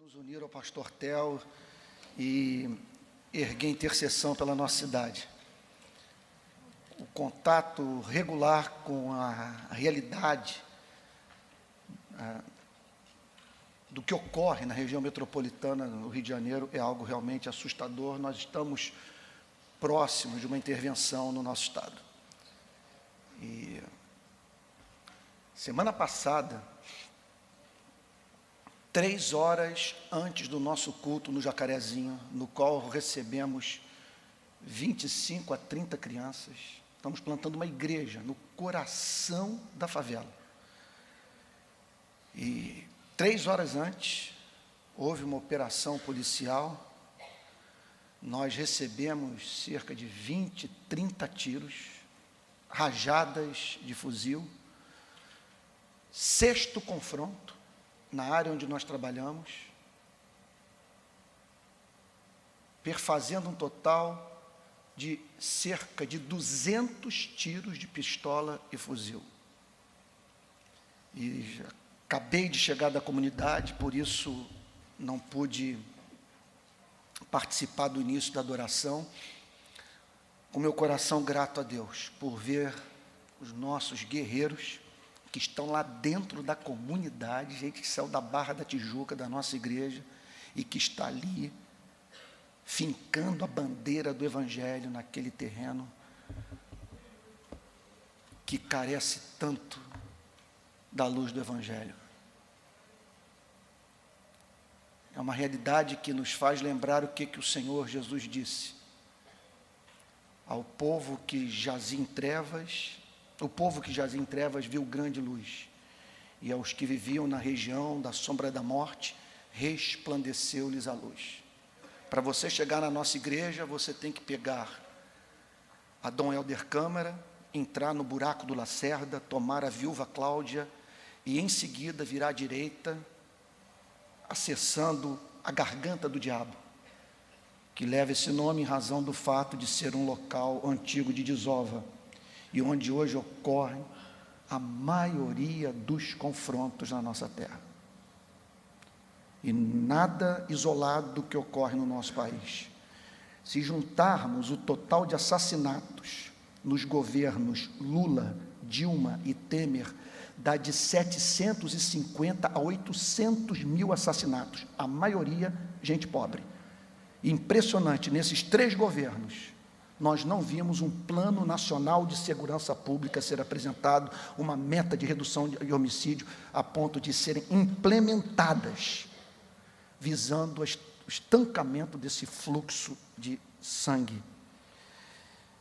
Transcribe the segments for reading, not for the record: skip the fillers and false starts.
nos unir ao pastor Theo e erguer intercessão pela nossa cidade. O contato regular com a realidade do que ocorre na região metropolitana do Rio de Janeiro é algo realmente assustador. Nós estamos próximos de uma intervenção no nosso estado. E semana passada, 3 horas antes do nosso culto no Jacarezinho, no qual recebemos 25 a 30 crianças, estamos plantando uma igreja no coração da favela. E 3 horas antes, houve uma operação policial, nós recebemos cerca de 20, 30 tiros, rajadas de fuzil, 6º confronto, na área onde nós trabalhamos, perfazendo um total de cerca de 200 tiros de pistola e fuzil. E acabei de chegar da comunidade, por isso não pude participar do início da adoração, com meu coração grato a Deus, por ver os nossos guerreiros, que estão lá dentro da comunidade, gente que saiu da Barra da Tijuca, da nossa igreja, e que está ali, fincando a bandeira do Evangelho naquele terreno, que carece tanto da luz do Evangelho. É uma realidade que nos faz lembrar o que o Senhor Jesus disse ao povo que jazia em trevas. O povo que jazia em trevas viu grande luz, e aos que viviam na região da sombra da morte, resplandeceu-lhes a luz. Para você chegar na nossa igreja, você tem que pegar a Dom Helder Câmara, entrar no buraco do Lacerda, tomar a Viúva Cláudia, e em seguida virar à direita, acessando a Garganta do Diabo, que leva esse nome em razão do fato de ser um local antigo de desova, e onde hoje ocorre a maioria dos confrontos na nossa terra. E nada isolado do que ocorre no nosso país. Se juntarmos o total de assassinatos nos governos Lula, Dilma e Temer, dá de 750 a 800 mil assassinatos, a maioria gente pobre. Impressionante, nesses 3 governos, nós não vimos um plano nacional de segurança pública ser apresentado, uma meta de redução de homicídio, a ponto de serem implementadas, visando o estancamento desse fluxo de sangue.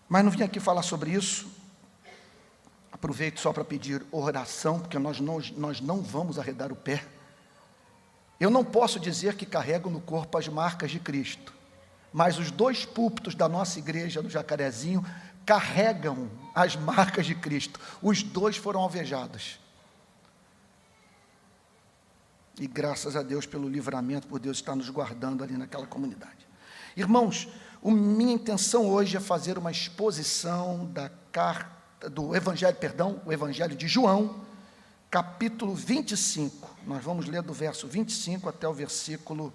Mas não vim aqui falar sobre isso, aproveito só para pedir oração, porque nós não vamos arredar o pé. Eu não posso dizer que carrego no corpo as marcas de Cristo, mas os 2 púlpitos da nossa igreja no Jacarezinho carregam as marcas de Cristo. Os 2 foram alvejados. E graças a Deus pelo livramento, por Deus estar nos guardando ali naquela comunidade. Irmãos, minha intenção hoje é fazer uma exposição o Evangelho de João, capítulo 25. Nós vamos ler do verso 25 até o versículo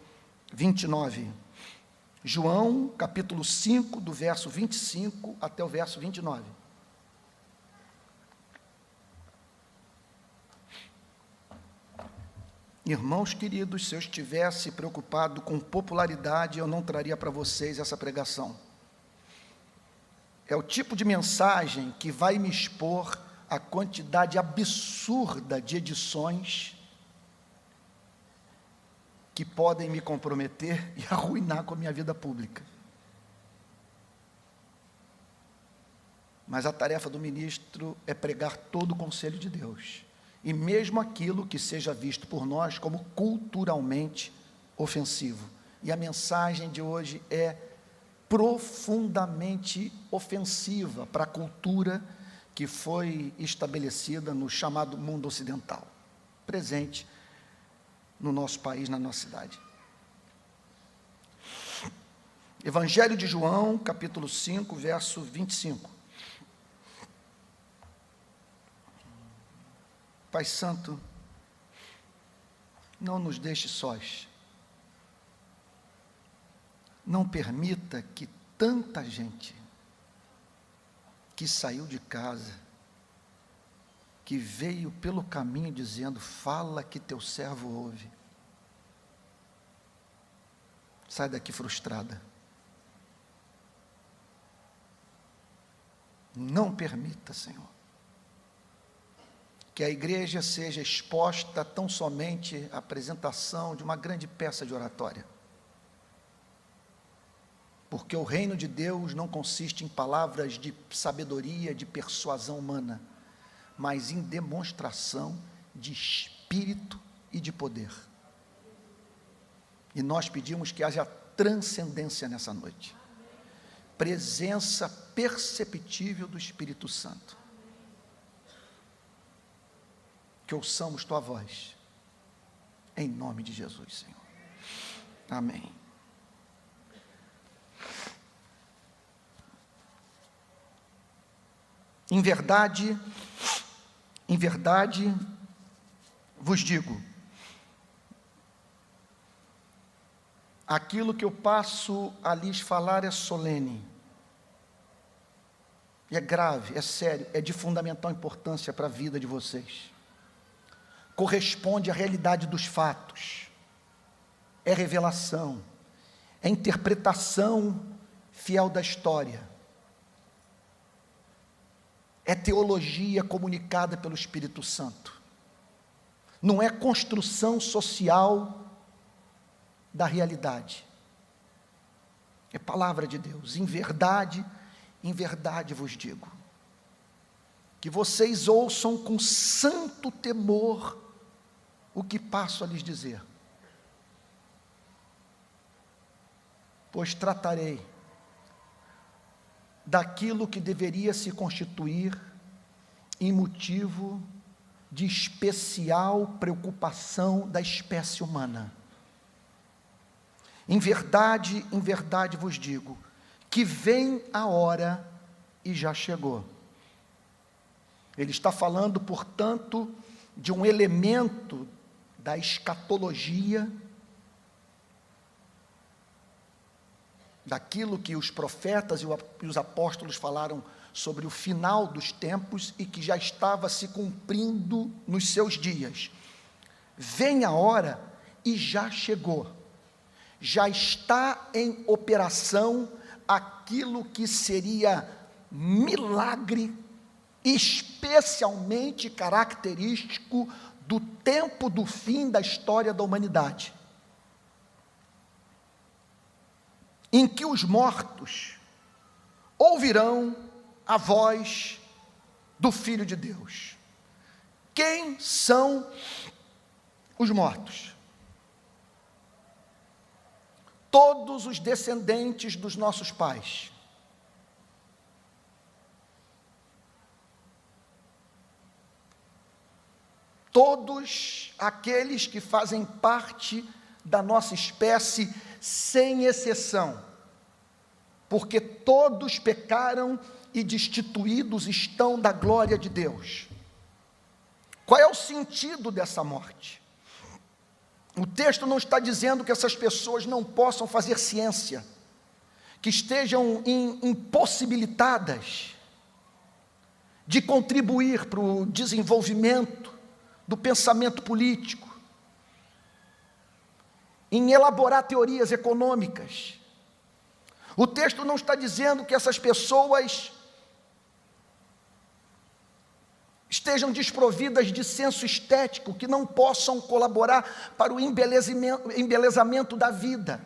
29. João, capítulo 5, do verso 25 até o verso 29. Irmãos queridos, se eu estivesse preocupado com popularidade, eu não traria para vocês essa pregação. É o tipo de mensagem que vai me expor a quantidade absurda de edições que podem me comprometer e arruinar com a minha vida pública. Mas a tarefa do ministro é pregar todo o conselho de Deus, e mesmo aquilo que seja visto por nós como culturalmente ofensivo. E a mensagem de hoje é profundamente ofensiva para a cultura que foi estabelecida no chamado mundo ocidental, presente no nosso país, na nossa cidade. Evangelho de João, capítulo 5, verso 25. Pai Santo, não nos deixe sós. não permita que tanta gente que saiu de casa, que veio pelo caminho dizendo, fala que teu servo ouve, sai daqui frustrada. Não permita, Senhor, que a igreja seja exposta tão somente à apresentação de uma grande peça de oratória. Porque o reino de Deus não consiste em palavras de sabedoria, de persuasão humana, mas em demonstração de espírito e de poder. E nós pedimos que haja transcendência nessa noite. Presença perceptível do Espírito Santo. Que ouçamos tua voz, em nome de Jesus, Senhor. Amém. Em verdade vos digo, aquilo que eu passo a lhes falar é solene, é grave, é sério, é de fundamental importância para a vida de vocês. Corresponde à realidade dos fatos, é revelação, é interpretação fiel da história, é teologia comunicada pelo Espírito Santo, não é construção social da realidade, é palavra de Deus. Em verdade vos digo, que vocês ouçam com santo temor o que passo a lhes dizer, pois tratarei daquilo que deveria se constituir em motivo de especial preocupação da espécie humana. Em verdade vos digo, que vem a hora e já chegou. Ele está falando, portanto, de um elemento da escatologia, daquilo que os profetas e os apóstolos falaram sobre o final dos tempos e que já estava se cumprindo nos seus dias. Vem a hora e já chegou. Já está em operação aquilo que seria milagre, especialmente característico do tempo do fim da história da humanidade, em que os mortos ouvirão a voz do Filho de Deus. Quem são os mortos? Todos os descendentes dos nossos pais. Todos aqueles que fazem parte da nossa espécie, sem exceção, porque todos pecaram e destituídos estão da glória de Deus. Qual é o sentido dessa morte? O texto não está dizendo que essas pessoas não possam fazer ciência, que estejam impossibilitadas de contribuir para o desenvolvimento do pensamento político, em elaborar teorias econômicas. O texto não está dizendo que essas pessoas estejam desprovidas de senso estético, que não possam colaborar para o embelezamento da vida.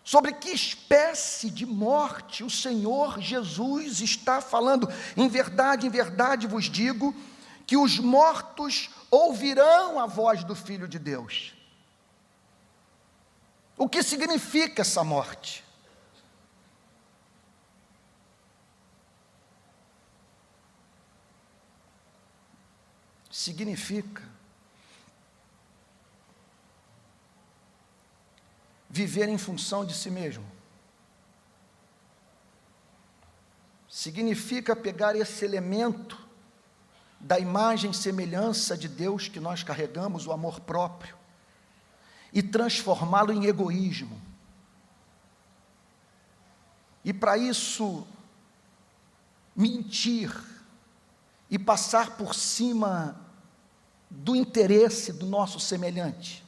Sobre que espécie de morte o Senhor Jesus está falando? Em verdade vos digo, que os mortos ouvirão a voz do Filho de Deus. O que significa essa morte? Significa viver em função de si mesmo. Significa pegar esse elemento da imagem e semelhança de Deus que nós carregamos, o amor próprio, e transformá-lo em egoísmo. E para isso, mentir e passar por cima do interesse do nosso semelhante.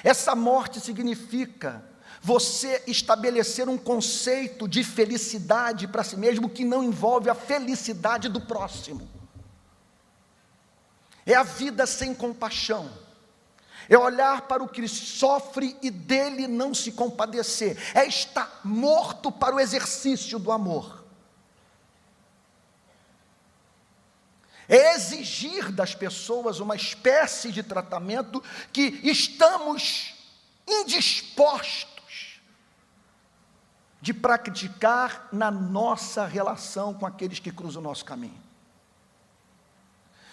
Essa morte significa você estabelecer um conceito de felicidade para si mesmo que não envolve a felicidade do próximo. É a vida sem compaixão. É olhar para o que sofre e dele não se compadecer. É estar morto para o exercício do amor. É exigir das pessoas uma espécie de tratamento que estamos indispostos de praticar na nossa relação com aqueles que cruzam o nosso caminho.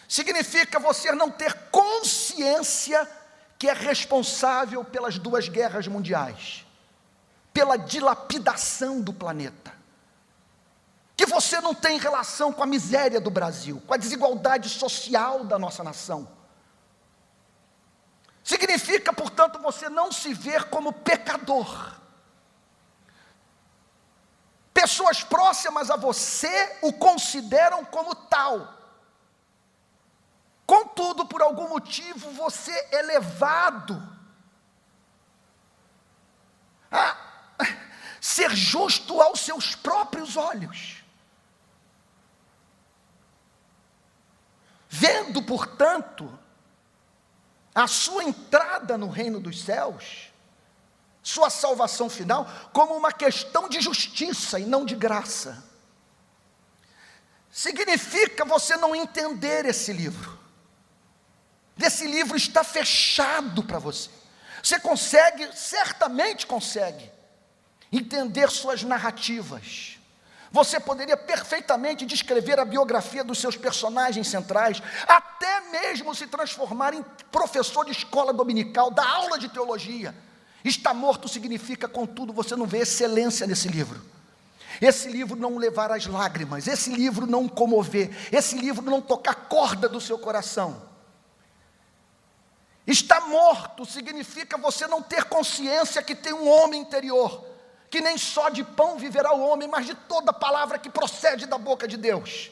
Significa você não ter consciência que é responsável pelas 2 guerras mundiais, pela dilapidação do planeta, que você não tem relação com a miséria do Brasil, com a desigualdade social da nossa nação. Significa, portanto, você não se ver como pecador. Pessoas próximas a você o consideram como tal. Contudo, por algum motivo, você é levado a ser justo aos seus próprios olhos. Vendo, portanto, a sua entrada no reino dos céus, sua salvação final, como uma questão de justiça e não de graça. Significa você não entender esse livro. Esse livro está fechado para você. Você consegue, certamente consegue, entender suas narrativas. Você poderia perfeitamente descrever a biografia dos seus personagens centrais, até mesmo se transformar em professor de escola dominical, da aula de teologia. Está morto significa, contudo, você não vê excelência nesse livro. Esse livro não levar às lágrimas, esse livro não comover, esse livro não tocar a corda do seu coração. Está morto significa você não ter consciência que tem um homem interior, que nem só de pão viverá o homem, mas de toda palavra que procede da boca de Deus.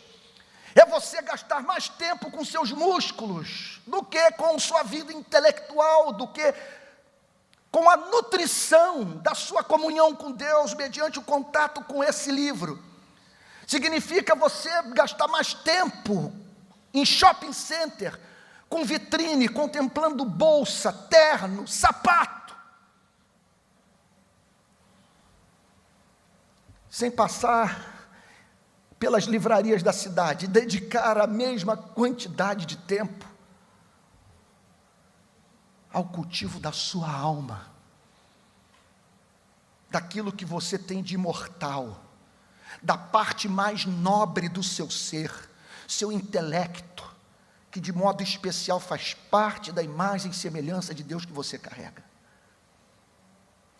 É você gastar mais tempo com seus músculos do que com sua vida intelectual, do que com a nutrição da sua comunhão com Deus, mediante o contato com esse livro. Significa você gastar mais tempo em shopping center, com vitrine, contemplando bolsa, terno, sapato, sem passar pelas livrarias da cidade, dedicar a mesma quantidade de tempo ao cultivo da sua alma, daquilo que você tem de imortal, da parte mais nobre do seu ser, seu intelecto, que de modo especial faz parte da imagem e semelhança de Deus que você carrega.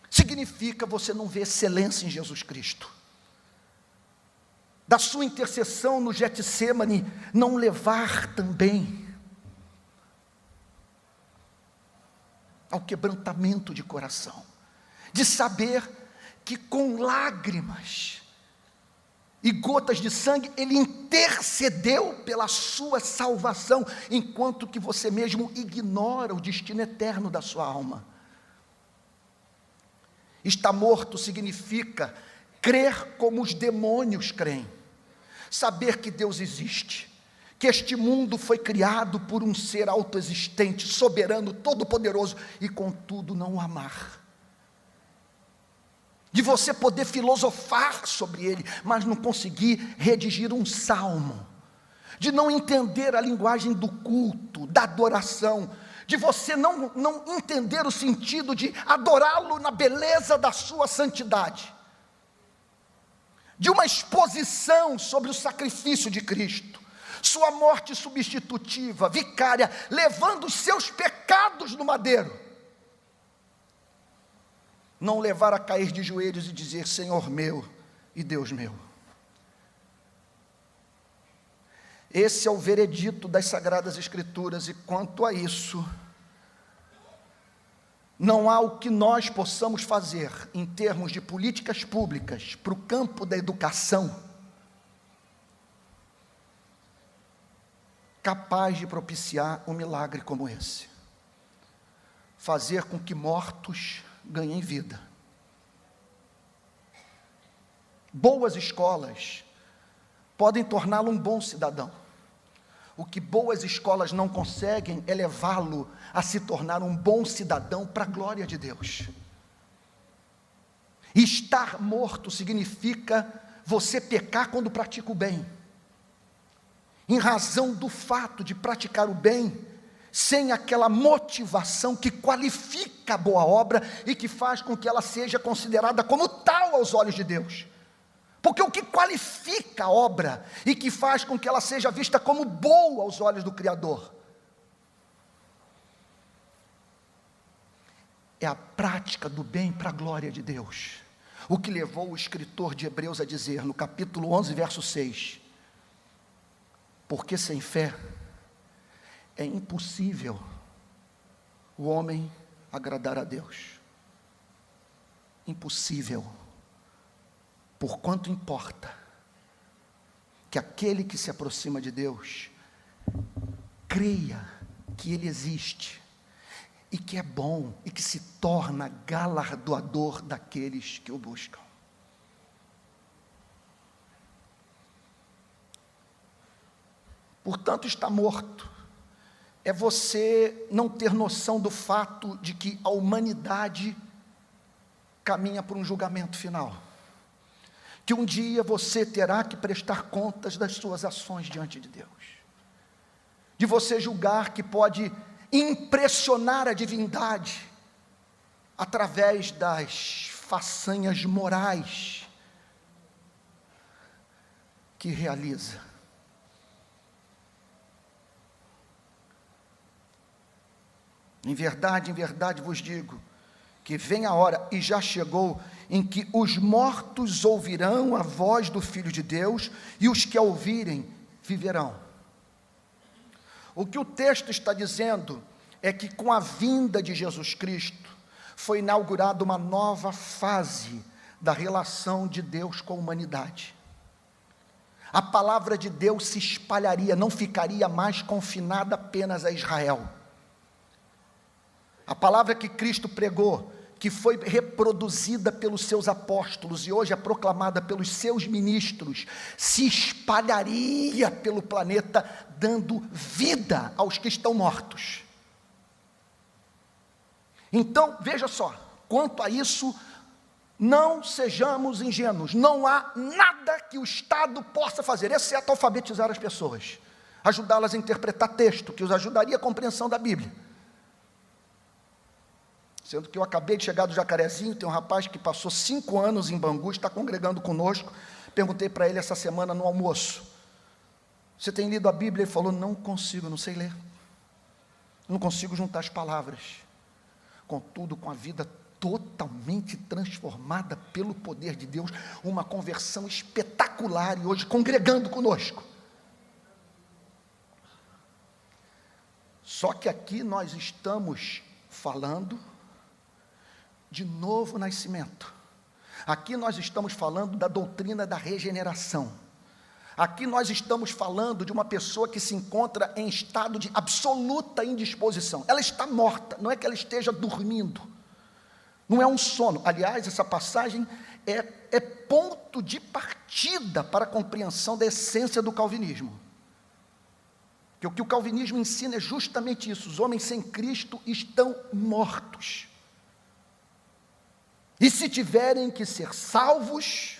Significa você não ver excelência em Jesus Cristo. Da sua intercessão no Getsêmani, não levar também ao quebrantamento de coração, de saber que com lágrimas e gotas de sangue, Ele intercedeu pela sua salvação, enquanto que você mesmo ignora o destino eterno da sua alma. Estar morto significa crer como os demônios creem, saber que Deus existe, que este mundo foi criado por um ser autoexistente, soberano, todo-poderoso, e contudo não o amar. De você poder filosofar sobre ele, mas não conseguir redigir um salmo, de não entender a linguagem do culto, da adoração, de você não entender o sentido de adorá-lo na beleza da sua santidade, de uma exposição sobre o sacrifício de Cristo, sua morte substitutiva, vicária, levando os seus pecados no madeiro. Não levar a cair de joelhos e dizer: Senhor meu e Deus meu. Esse é o veredito das Sagradas Escrituras, e quanto a isso, Não há o que nós possamos fazer em termos de políticas públicas para o campo da educação capaz de propiciar um milagre como esse. Fazer com que mortos ganhem vida. Boas escolas podem torná-lo um bom cidadão. O que boas escolas não conseguem é levá-lo a se tornar um bom cidadão para a glória de Deus. Estar morto significa você pecar quando pratica o bem. Em razão do fato de praticar o bem, sem aquela motivação que qualifica a boa obra e que faz com que ela seja considerada como tal aos olhos de Deus. Porque o que qualifica a obra e que faz com que ela seja vista como boa aos olhos do Criador é a prática do bem para a glória de Deus. O que levou o escritor de Hebreus a dizer no capítulo 11, verso 6, porque sem fé é impossível o homem agradar a Deus. Impossível. Porquanto importa que aquele que se aproxima de Deus creia que Ele existe e que é bom e que se torna galardoador daqueles que o buscam. Portanto, está morto. É você não ter noção do fato de que a humanidade caminha por um julgamento final. Que um dia você terá que prestar contas das suas ações diante de Deus. De você julgar que pode impressionar a divindade através das façanhas morais que realiza. Em verdade vos digo, que vem a hora, e já chegou, em que os mortos ouvirão a voz do Filho de Deus, e os que a ouvirem viverão. O que o texto está dizendo é que com a vinda de Jesus Cristo, foi inaugurada uma nova fase da relação de Deus com a humanidade. A palavra de Deus se espalharia, não ficaria mais confinada apenas a Israel. A palavra que Cristo pregou, que foi reproduzida pelos seus apóstolos e hoje é proclamada pelos seus ministros, se espalharia pelo planeta, dando vida aos que estão mortos. Então, veja só, quanto a isso, não sejamos ingênuos, não há nada que o Estado possa fazer, exceto alfabetizar as pessoas, ajudá-las a interpretar texto, que os ajudaria a compreensão da Bíblia. Sendo que eu acabei de chegar do Jacarezinho, tem um rapaz que passou 5 anos em Bangu, está congregando conosco, perguntei para ele essa semana no almoço, você tem lido a Bíblia? Ele falou, não consigo, não sei ler, não consigo juntar as palavras, contudo com a vida totalmente transformada pelo poder de Deus, uma conversão espetacular, e hoje congregando conosco. Só que aqui nós estamos falando de novo nascimento. Aqui nós estamos falando da doutrina da regeneração. Aqui nós estamos falando de uma pessoa que se encontra em estado de absoluta indisposição. Ela está morta, não é que ela esteja dormindo. Não é um sono. Aliás, essa passagem é ponto de partida para a compreensão da essência do calvinismo. Porque o que o calvinismo ensina é justamente isso. Os homens sem Cristo estão mortos. E se tiverem que ser salvos,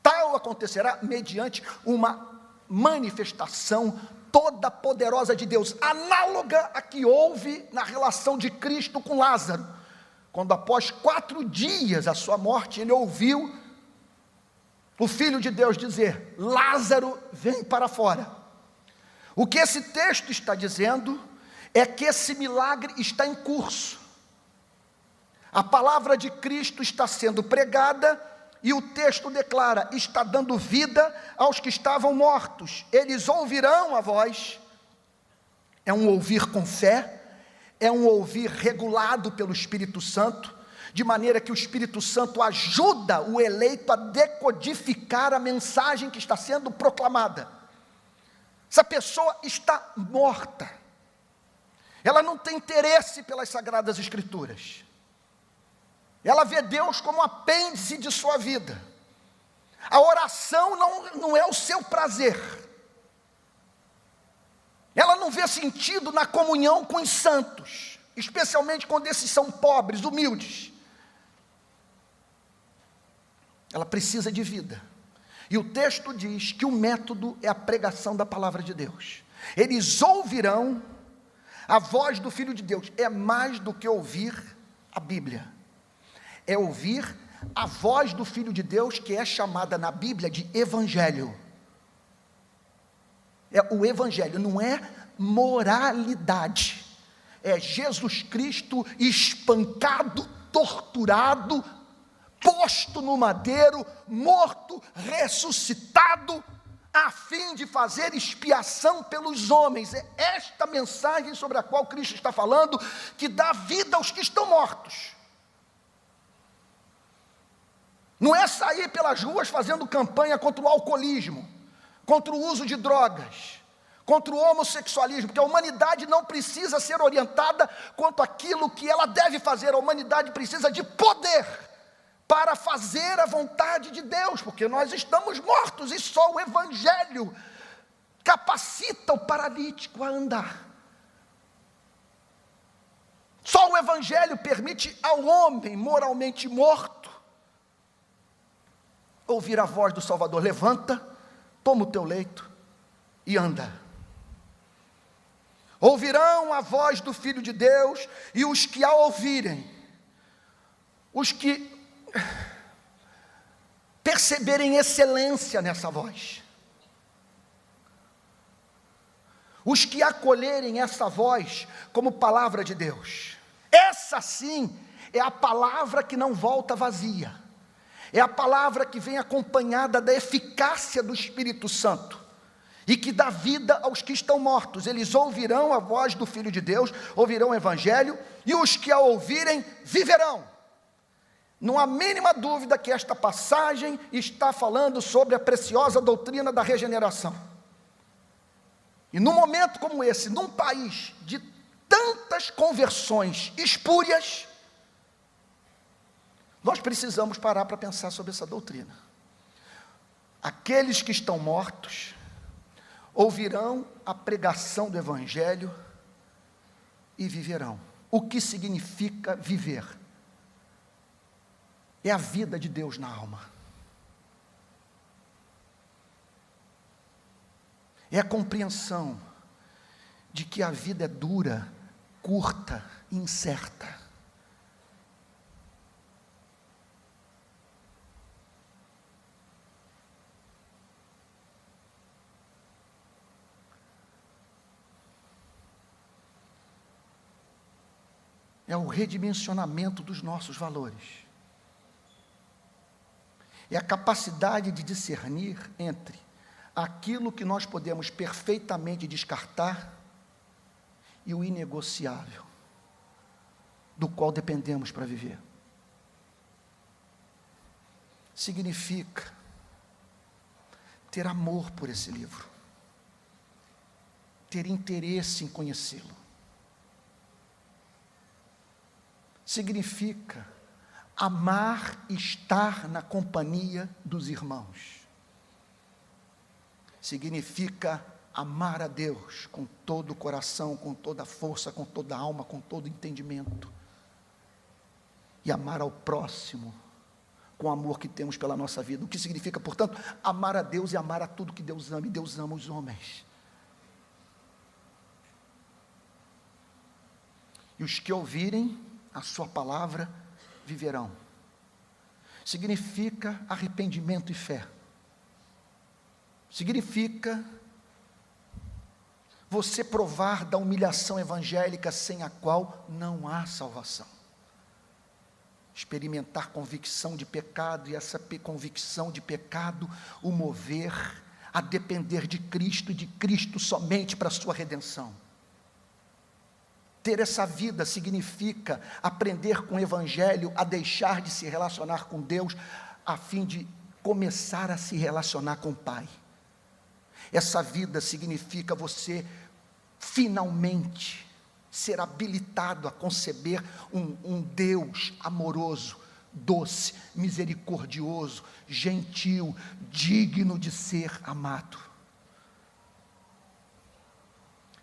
tal acontecerá mediante uma manifestação toda poderosa de Deus, análoga a que houve na relação de Cristo com Lázaro, quando após 4 dias a sua morte, ele ouviu o Filho de Deus dizer, Lázaro, vem para fora. O que esse texto está dizendo, é que esse milagre está em curso, a palavra de Cristo está sendo pregada, e o texto declara, está dando vida aos que estavam mortos, eles ouvirão a voz, é um ouvir com fé, é um ouvir regulado pelo Espírito Santo, de maneira que o Espírito Santo ajuda o eleito a decodificar a mensagem que está sendo proclamada. Essa pessoa está morta, ela não tem interesse pelas Sagradas Escrituras, ela vê Deus como um apêndice de sua vida, a oração não é o seu prazer, ela não vê sentido na comunhão com os santos, especialmente quando esses são pobres, humildes. Ela precisa de vida. E o texto diz que o método é a pregação da palavra de Deus. Eles ouvirão a voz do Filho de Deus. É mais do que ouvir a Bíblia. É ouvir a voz do Filho de Deus, que é chamada na Bíblia de Evangelho. O Evangelho não é moralidade. É Jesus Cristo espancado, torturado, posto no madeiro, morto, ressuscitado, a fim de fazer expiação pelos homens. É esta mensagem sobre a qual Cristo está falando, que dá vida aos que estão mortos. Não é sair pelas ruas fazendo campanha contra o alcoolismo, contra o uso de drogas, contra o homossexualismo, porque a humanidade não precisa ser orientada quanto àquilo que ela deve fazer. A humanidade precisa de poder para fazer a vontade de Deus, porque nós estamos mortos, e só o Evangelho capacita o paralítico a andar. Só o Evangelho permite ao homem moralmente morto ouvir a voz do Salvador: levanta, toma o teu leito e anda. Ouvirão a voz do Filho de Deus, e os que a ouvirem, os que perceberem excelência nessa voz, os que acolherem essa voz como palavra de Deus, essa sim é a palavra que não volta vazia, é a palavra que vem acompanhada da eficácia do Espírito Santo, e que dá vida aos que estão mortos. Eles ouvirão a voz do Filho de Deus, ouvirão o Evangelho, e os que a ouvirem viverão. Não há mínima dúvida que esta passagem está falando sobre a preciosa doutrina da regeneração. E num momento como esse, num país de tantas conversões espúrias, nós precisamos parar para pensar sobre essa doutrina. Aqueles que estão mortos ouvirão a pregação do Evangelho e viverão. O que significa viver? É a vida de Deus na alma. É a compreensão de que a vida é dura, curta e incerta. É o redimensionamento dos nossos valores. É a capacidade de discernir entre aquilo que nós podemos perfeitamente descartar e o inegociável, do qual dependemos para viver. Significa ter amor por esse livro, ter interesse em conhecê-lo. Significa amar estar na companhia dos irmãos. Significa amar a Deus com todo o coração, com toda a força, com toda a alma, com todo o entendimento. E amar ao próximo com o amor que temos pela nossa vida. O que significa, portanto, amar a Deus e amar a tudo que Deus ama. E Deus ama os homens. E os que ouvirem a sua palavra viverão. Significa arrependimento e fé. Significa você provar da humilhação evangélica sem a qual não há salvação. Experimentar convicção de pecado, e essa convicção de pecado o mover a depender de Cristo e de Cristo somente para a sua redenção. Ter essa vida significa aprender com o Evangelho a deixar de se relacionar com Deus, a fim de começar a se relacionar com o Pai. Essa vida significa você finalmente ser habilitado a conceber um Deus amoroso, doce, misericordioso, gentil, digno de ser amado.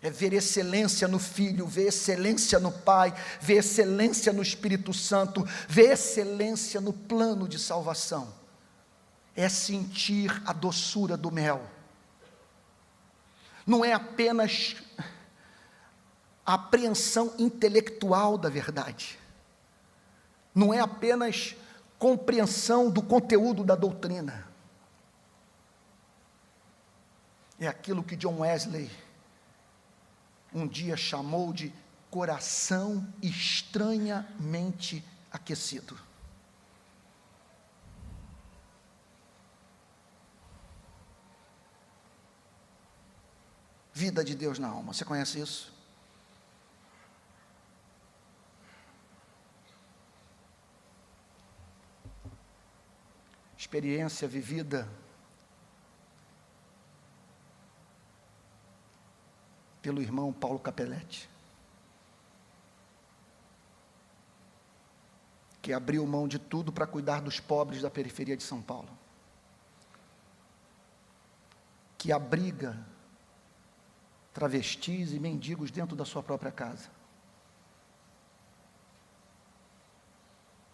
É ver excelência no Filho, ver excelência no Pai, ver excelência no Espírito Santo, ver excelência no plano de salvação. É sentir a doçura do mel. Não é apenas a apreensão intelectual da verdade. Não é apenas compreensão do conteúdo da doutrina. É aquilo que John Wesley um dia chamou de coração estranhamente aquecido. Vida de Deus na alma, você conhece isso? Experiência vivida pelo irmão Paulo Capelletti, que abriu mão de tudo para cuidar dos pobres da periferia de São Paulo, que abriga travestis e mendigos dentro da sua própria casa.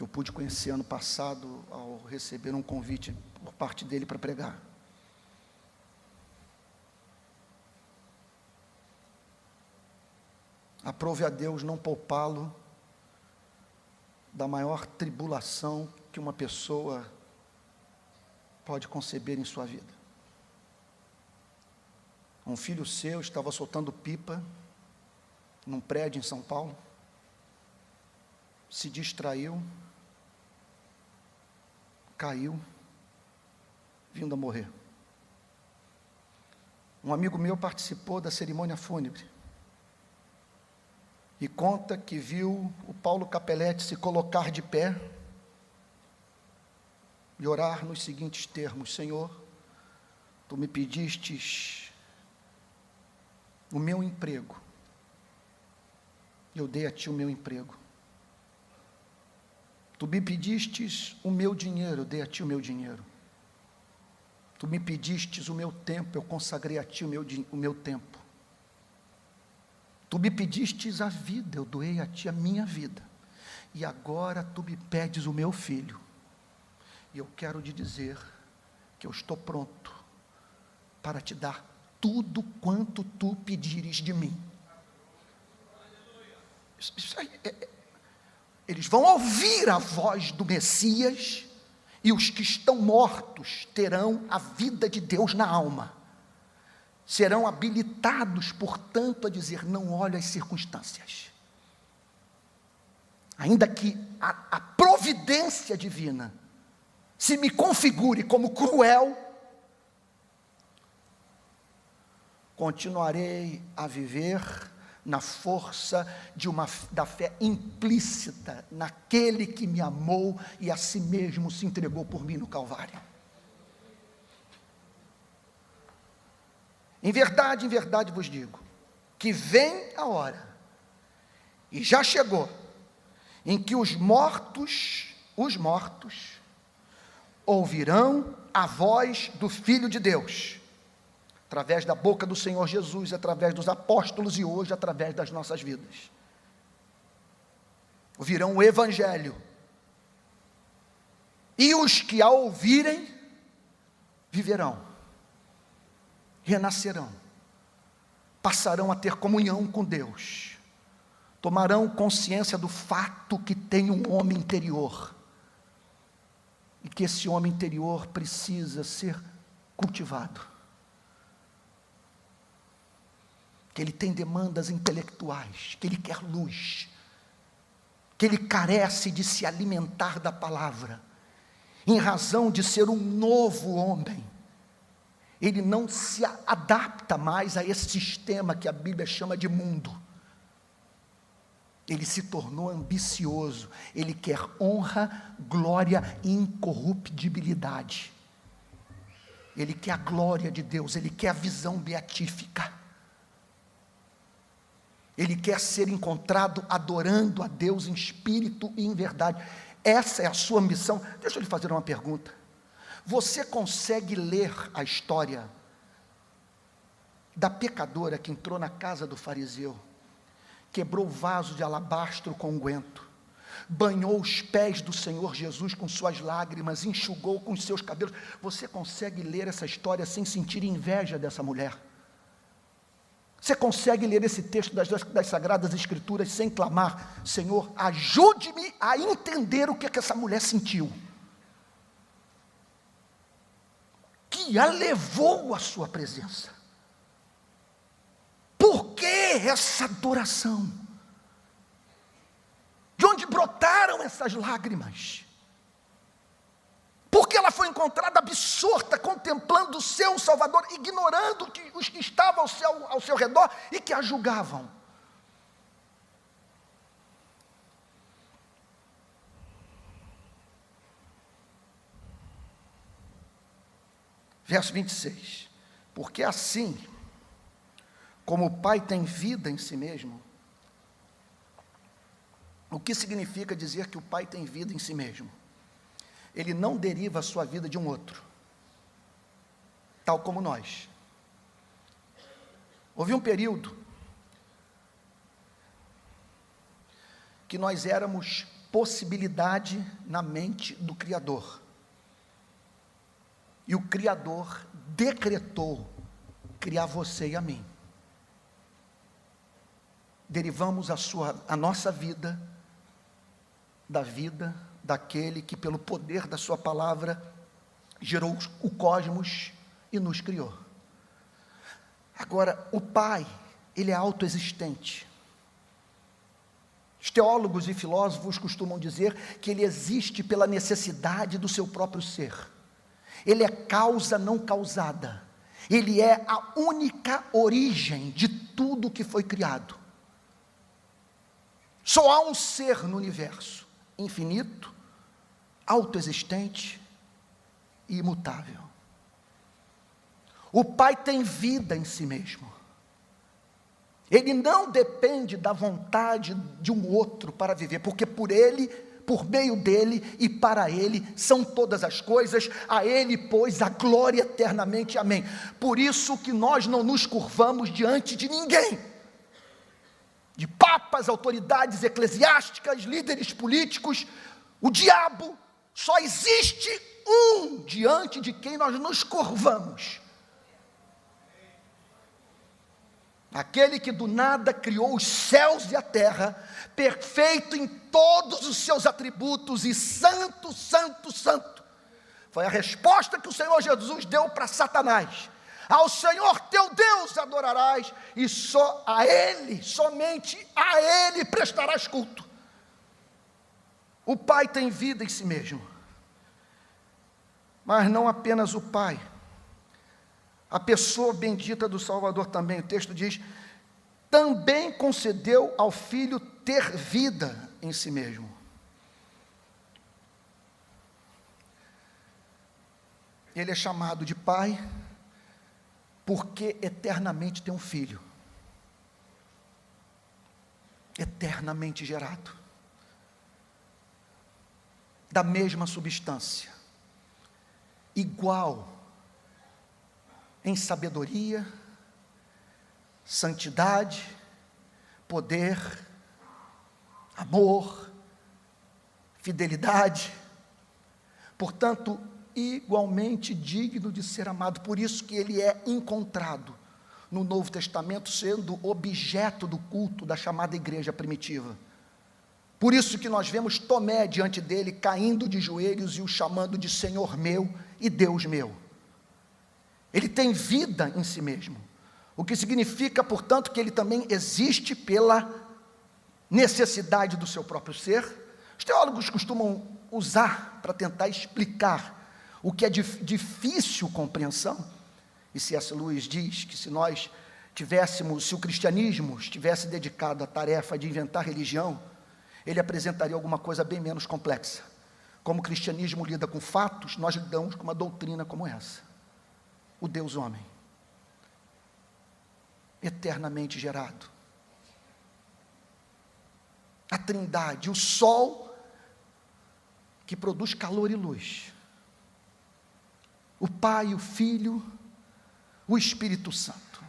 Eu pude conhecer ano passado, ao receber um convite por parte dele para pregar. Aprove a Deus não poupá-lo da maior tribulação que uma pessoa pode conceber em sua vida. Um filho seu estava soltando pipa num prédio em São Paulo, se distraiu, caiu, vindo a morrer. Um amigo meu participou da cerimônia fúnebre e conta que viu o Paulo Capelletti se colocar de pé e orar nos seguintes termos: Senhor, Tu me pedistes o meu emprego, eu dei a Ti o meu emprego. Tu me pedistes o meu dinheiro, eu dei a Ti o meu dinheiro. Tu me pedistes o meu tempo, eu consagrei a Ti o meu tempo. Tu me pedistes a vida, eu doei a Ti a minha vida. E agora Tu me pedes o meu filho. E eu quero te dizer que eu estou pronto para Te dar tudo quanto Tu pedires de mim. Isso aí, eles vão ouvir a voz do Messias, e os que estão mortos terão a vida de Deus na alma. Serão habilitados, portanto, a dizer: não olho as circunstâncias. Ainda que a providência divina se me configure como cruel, continuarei a viver na força da fé implícita naquele que me amou e a si mesmo se entregou por mim no Calvário. Em verdade vos digo, que vem a hora, e já chegou, em que os mortos, ouvirão a voz do Filho de Deus, através da boca do Senhor Jesus, através dos apóstolos e hoje através das nossas vidas. Ouvirão o Evangelho, e os que a ouvirem, viverão, renascerão, passarão a ter comunhão com Deus, tomarão consciência do fato que tem um homem interior, e que esse homem interior precisa ser cultivado, que ele tem demandas intelectuais, que ele quer luz, que ele carece de se alimentar da palavra, em razão de ser um novo homem. Ele não se adapta mais a esse sistema que a Bíblia chama de mundo. Ele se tornou ambicioso, ele quer honra, glória e incorruptibilidade. Ele quer a glória de Deus, ele quer a visão beatífica. Ele quer ser encontrado adorando a Deus em espírito e em verdade. Essa é a sua missão. Deixa eu lhe fazer uma pergunta. Você consegue ler a história da pecadora que entrou na casa do fariseu, quebrou o vaso de alabastro com unguento, banhou os pés do Senhor Jesus com suas lágrimas, enxugou com os seus cabelos? Você consegue ler essa história sem sentir inveja dessa mulher? Você consegue ler esse texto das Sagradas Escrituras sem clamar: Senhor, ajude-me a entender o que essa mulher sentiu, que a levou à sua presença? Por que essa adoração? De onde brotaram essas lágrimas? Porque ela foi encontrada absorta, contemplando o seu Salvador, ignorando os que estavam ao seu redor e que a julgavam. Verso 26. Porque assim, como o Pai tem vida em si mesmo. O que significa dizer que o Pai tem vida em si mesmo? Ele não deriva a sua vida de um outro, tal como nós. Houve um período que nós éramos possibilidade na mente do Criador, e o Criador decretou criar você e a mim. Derivamos a nossa vida da vida daquele que, pelo poder da sua palavra, gerou o cosmos e nos criou. Agora, o Pai, ele é autoexistente. Os teólogos e filósofos costumam dizer que ele existe pela necessidade do seu próprio ser. Ele é causa não causada. Ele é a única origem de tudo que foi criado. Só há um ser no universo, infinito, autoexistente e imutável. O Pai tem vida em si mesmo. Ele não depende da vontade de um outro para viver, porque por Ele, por meio dEle e para Ele são todas as coisas, a Ele, pois, a glória eternamente, amém. Por isso que nós não nos curvamos diante de ninguém, de papas, autoridades eclesiásticas, líderes políticos. O diabo, só existe um diante de quem nós nos curvamos: aquele que do nada criou os céus e a terra, perfeito em todos os seus atributos e santo, santo, santo. Foi a resposta que o Senhor Jesus deu para Satanás: ao Senhor teu Deus adorarás, e só a Ele, somente a Ele prestarás culto. O Pai tem vida em si mesmo, mas não apenas o Pai, a pessoa bendita do Salvador também. O texto diz: também concedeu ao Filho ter vida em si mesmo. Ele é chamado de Pai porque eternamente tem um Filho, eternamente gerado, da mesma substância, igual em sabedoria, santidade, poder, amor, fidelidade, portanto, igualmente digno de ser amado. Por isso que ele é encontrado no Novo Testamento sendo objeto do culto da chamada igreja primitiva. Por isso que nós vemos Tomé diante dele, caindo de joelhos e o chamando de Senhor meu e Deus meu. Ele tem vida em si mesmo, o que significa, portanto, que ele também existe pela necessidade do seu próprio ser. Os teólogos costumam usar para tentar explicar o que é de difícil compreensão, e C.S. Lewis diz que se o cristianismo estivesse dedicado à tarefa de inventar religião, ele apresentaria alguma coisa bem menos complexa. Como o cristianismo lida com fatos, nós lidamos com uma doutrina como essa. O Deus homem, eternamente gerado. A Trindade, o sol que produz calor e luz. O Pai, o Filho, o Espírito Santo.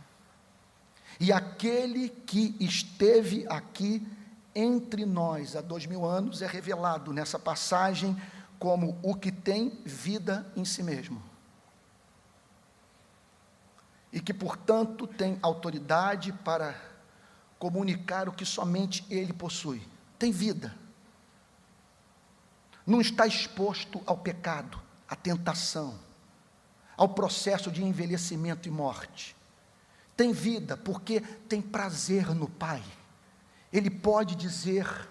E aquele que esteve aqui entre nós há 2000 anos é revelado nessa passagem como o que tem vida em si mesmo. E que, portanto, tem autoridade para comunicar o que somente Ele possui. Tem vida. Não está exposto ao pecado, à tentação, ao processo de envelhecimento e morte. Tem vida porque tem prazer no Pai. Ele pode dizer: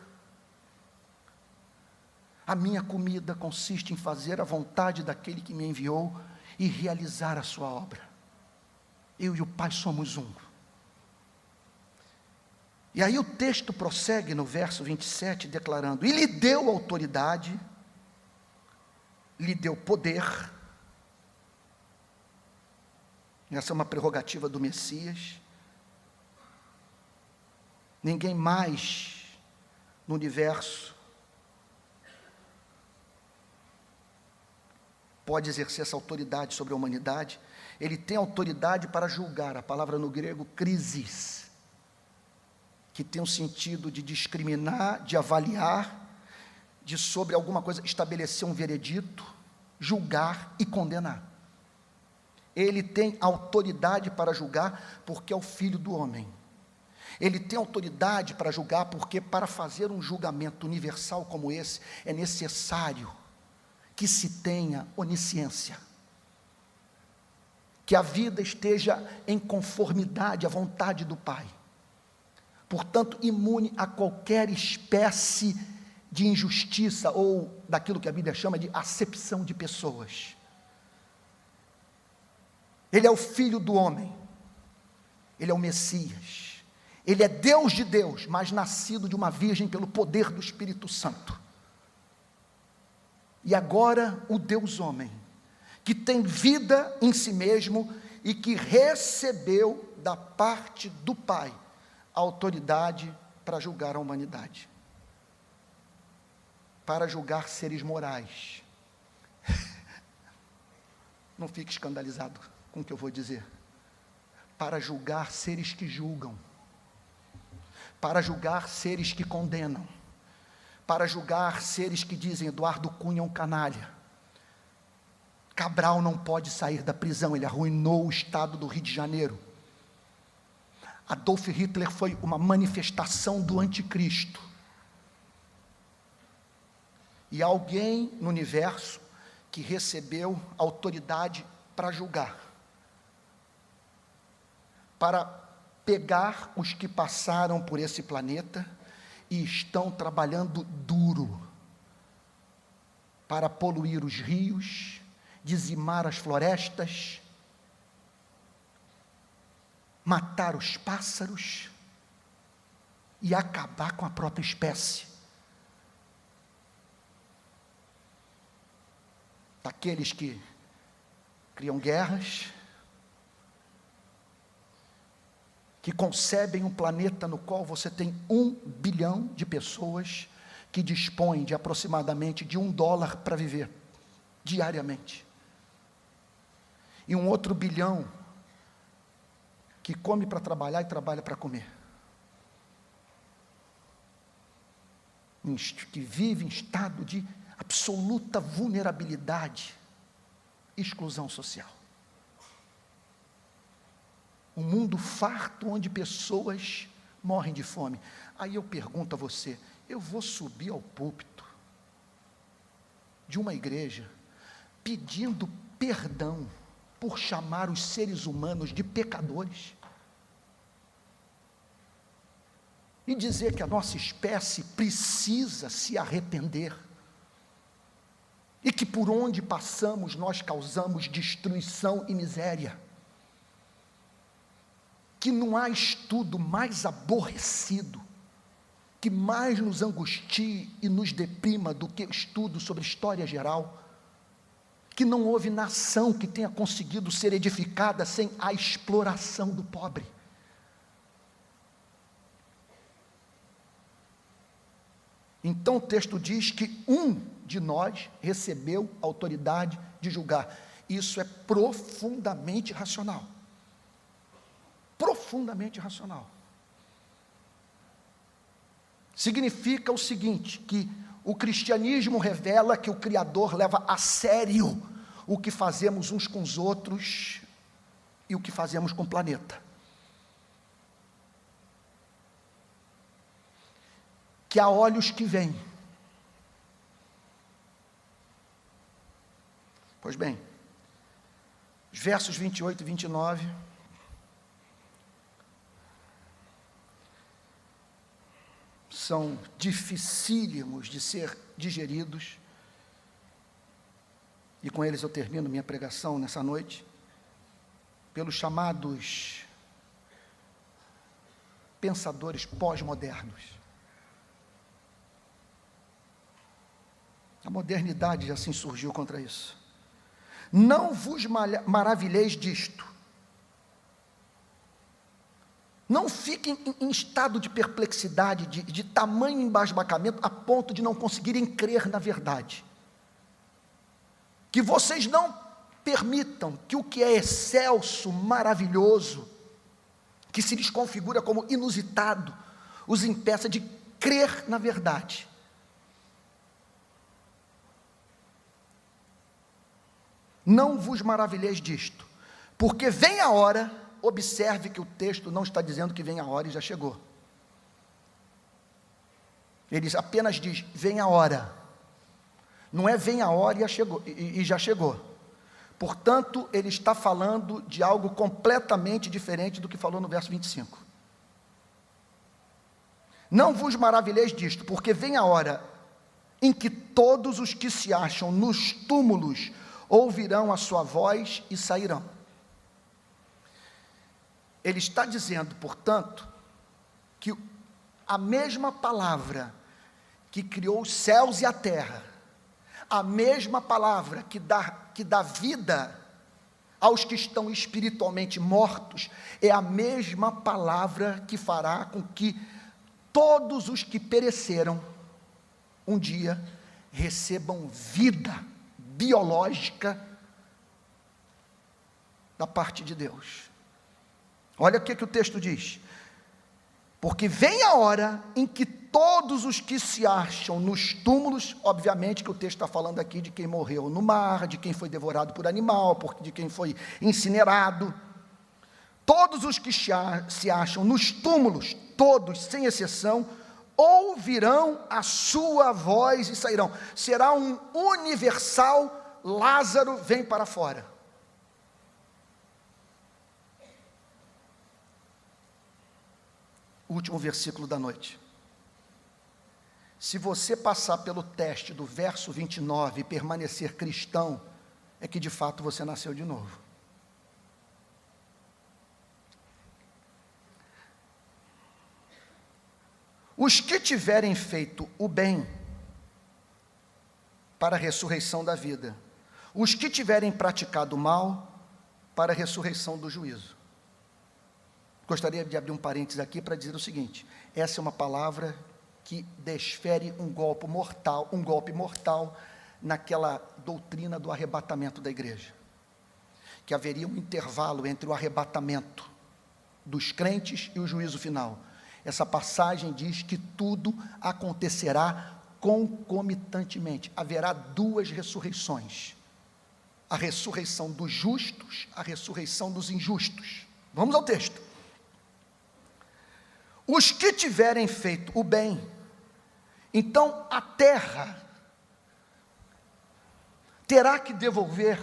a minha comida consiste em fazer a vontade daquele que me enviou e realizar a sua obra. Eu e o Pai somos um. E aí o texto prossegue no verso 27, declarando: e lhe deu autoridade, lhe deu poder. Essa é uma prerrogativa do Messias. Ninguém mais no universo pode exercer essa autoridade sobre a humanidade. Ele tem autoridade para julgar, a palavra no grego krisis, que tem o sentido de discriminar, de avaliar, de sobre alguma coisa estabelecer um veredito, julgar e condenar. Ele tem autoridade para julgar porque é o Filho do homem. Ele tem autoridade para julgar porque para fazer um julgamento universal como esse é necessário que se tenha onisciência, que a vida esteja em conformidade à vontade do Pai, portanto imune a qualquer espécie de injustiça ou daquilo que a Bíblia chama de acepção de pessoas. Ele é o Filho do homem, ele é o Messias. Ele é Deus de Deus, mas nascido de uma virgem pelo poder do Espírito Santo. E agora o Deus homem, que tem vida em si mesmo e que recebeu da parte do Pai a autoridade para julgar a humanidade, para julgar seres morais. Não fique escandalizado com o que eu vou dizer. Para julgar seres que julgam, para julgar seres que condenam, para julgar seres que dizem: Eduardo Cunha é um canalha, Cabral não pode sair da prisão, ele arruinou o estado do Rio de Janeiro, Adolf Hitler foi uma manifestação do anticristo. E alguém no universo que recebeu autoridade para julgar, para pegar os que passaram por esse planeta e estão trabalhando duro para poluir os rios, dizimar as florestas, matar os pássaros e acabar com a própria espécie. Daqueles que criam guerras, que concebem um planeta no qual você tem 1 bilhão de pessoas que dispõem de aproximadamente de $1 para viver diariamente, e um outro bilhão que come para trabalhar e trabalha para comer, que vive em estado de absoluta vulnerabilidade, exclusão social. Um mundo farto onde pessoas morrem de fome. Aí eu pergunto a você: eu vou subir ao púlpito de uma igreja pedindo perdão por chamar os seres humanos de pecadores e dizer que a nossa espécie precisa se arrepender e que por onde passamos nós causamos destruição e miséria, que não há estudo mais aborrecido que mais nos angustie e nos deprima do que o estudo sobre história geral? Que não houve nação que tenha conseguido ser edificada sem a exploração do pobre. Então o texto diz que um de nós recebeu a autoridade de julgar. Isso é profundamente racional. Profundamente racional. Significa o seguinte, que o cristianismo revela que o Criador leva a sério o que fazemos uns com os outros e o que fazemos com o planeta. Que há olhos que veem. Pois bem, os versos 28 e 29... são dificílimos de ser digeridos, e com eles eu termino minha pregação nessa noite, pelos chamados pensadores pós-modernos. A modernidade assim surgiu contra isso. Não vos maravilheis disto. Não fiquem em estado de perplexidade, de tamanho embasbacamento, a ponto de não conseguirem crer na verdade. Que vocês não permitam que o que é excelso, maravilhoso, que se lhes configura como inusitado, os impeça de crer na verdade. Não vos maravilheis disto, porque vem a hora. Observe que o texto não está dizendo que vem a hora e já chegou. Ele apenas diz, vem a hora. Não é vem a hora e já chegou. Portanto, ele está falando de algo completamente diferente do que falou no verso 25. Não vos maravilheis disto, porque vem a hora em que todos os que se acham nos túmulos ouvirão a sua voz e sairão. Ele está dizendo, portanto, que a mesma palavra que criou os céus e a terra, a mesma palavra que dá vida aos que estão espiritualmente mortos, é a mesma palavra que fará com que todos os que pereceram, um dia, recebam vida biológica da parte de Deus. Olha o que o texto diz, porque vem a hora em que todos os que se acham nos túmulos, obviamente que o texto está falando aqui de quem morreu no mar, de quem foi devorado por animal, de quem foi incinerado, todos os que se acham nos túmulos, todos sem exceção, ouvirão a sua voz e sairão. Será um universal, Lázaro vem para fora. Último versículo da noite. Se você passar pelo teste do verso 29 e permanecer cristão, é que de fato você nasceu de novo. Os que tiverem feito o bem para a ressurreição da vida, os que tiverem praticado o mal para a ressurreição do juízo. Gostaria de abrir um parênteses aqui para dizer o seguinte: essa é uma palavra que desfere um golpe mortal naquela doutrina do arrebatamento da igreja, que haveria um intervalo entre o arrebatamento dos crentes e o juízo final. Essa passagem diz que tudo acontecerá concomitantemente, haverá duas ressurreições, a ressurreição dos justos, a ressurreição dos injustos. Vamos ao texto. Os que tiverem feito o bem, então a terra terá que devolver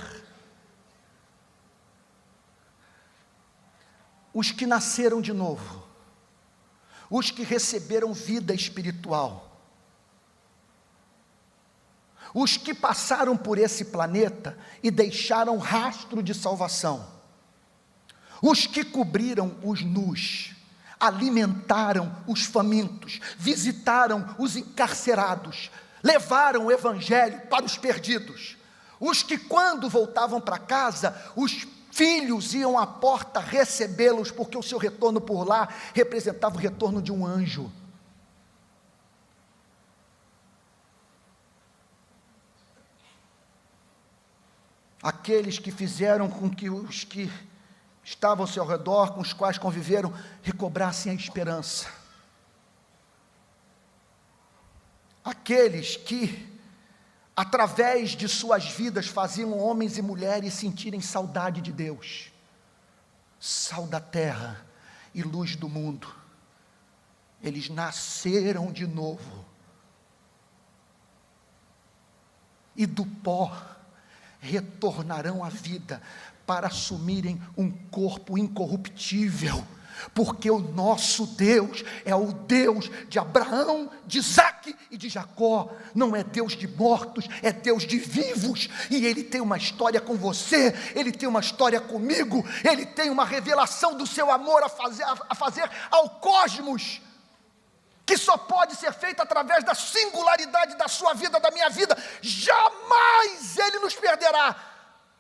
os que nasceram de novo, os que receberam vida espiritual, os que passaram por esse planeta e deixaram rastro de salvação, os que cobriram os nus, alimentaram os famintos, visitaram os encarcerados, levaram o evangelho para os perdidos. Os que, quando voltavam para casa, os filhos iam à porta recebê-los, porque o seu retorno por lá representava o retorno de um anjo. Aqueles que fizeram com que os que estavam ao seu redor, com os quais conviveram, recobrassem a esperança. Aqueles que, através de suas vidas, faziam homens e mulheres sentirem saudade de Deus, sal da terra e luz do mundo. Eles nasceram de novo, e do pó retornarão à vida, para assumirem um corpo incorruptível, porque o nosso Deus é o Deus de Abraão, de Isaque e de Jacó. Não é Deus de mortos, é Deus de vivos, e Ele tem uma história com você, Ele tem uma história comigo, Ele tem uma revelação do seu amor a fazer ao cosmos, que só pode ser feita através da singularidade da sua vida, da minha vida. Jamais Ele nos perderá,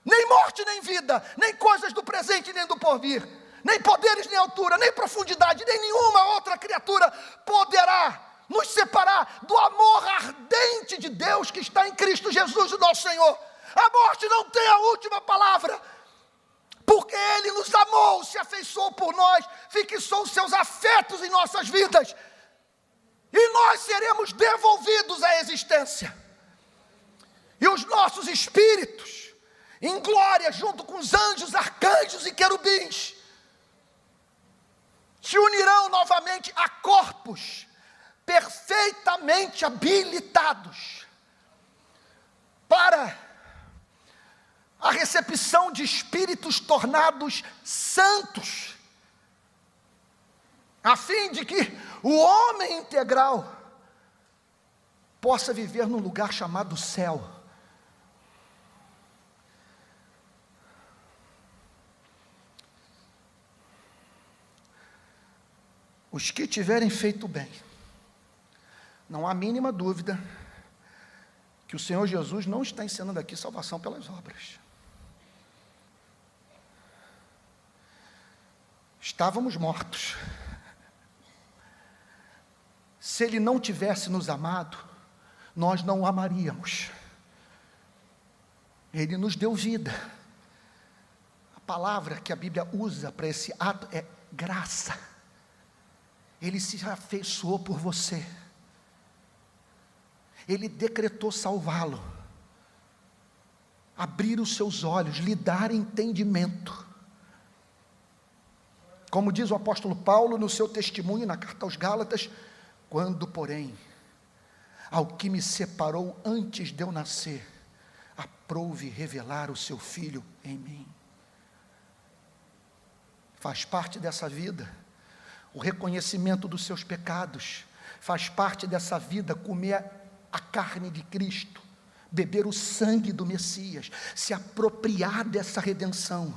nem morte, nem vida, nem coisas do presente, nem do porvir, nem poderes, nem altura, nem profundidade, nem nenhuma outra criatura poderá nos separar do amor ardente de Deus que está em Cristo Jesus, o nosso Senhor. A morte não tem a última palavra, porque Ele nos amou, se afeiçoou por nós, fixou os seus afetos em nossas vidas, e nós seremos devolvidos à existência, e os nossos espíritos, em glória, junto com os anjos, arcanjos e querubins, se unirão novamente a corpos perfeitamente habilitados para a recepção de espíritos tornados santos, a fim de que o homem integral possa viver num lugar chamado céu. Os que tiverem feito bem, não há mínima dúvida que o Senhor Jesus não está ensinando aqui salvação pelas obras. Estávamos mortos. Se Ele não tivesse nos amado, nós não o amaríamos. Ele nos deu vida. A palavra que a Bíblia usa para esse ato é graça. Ele se afeiçoou por você. Ele decretou salvá-lo, abrir os seus olhos, lhe dar entendimento. Como diz o apóstolo Paulo no seu testemunho na carta aos Gálatas: quando, porém, ao que me separou antes de eu nascer, aprouve revelar o seu Filho em mim. Faz parte dessa vida o reconhecimento dos seus pecados, faz parte dessa vida comer a carne de Cristo, beber o sangue do Messias, se apropriar dessa redenção,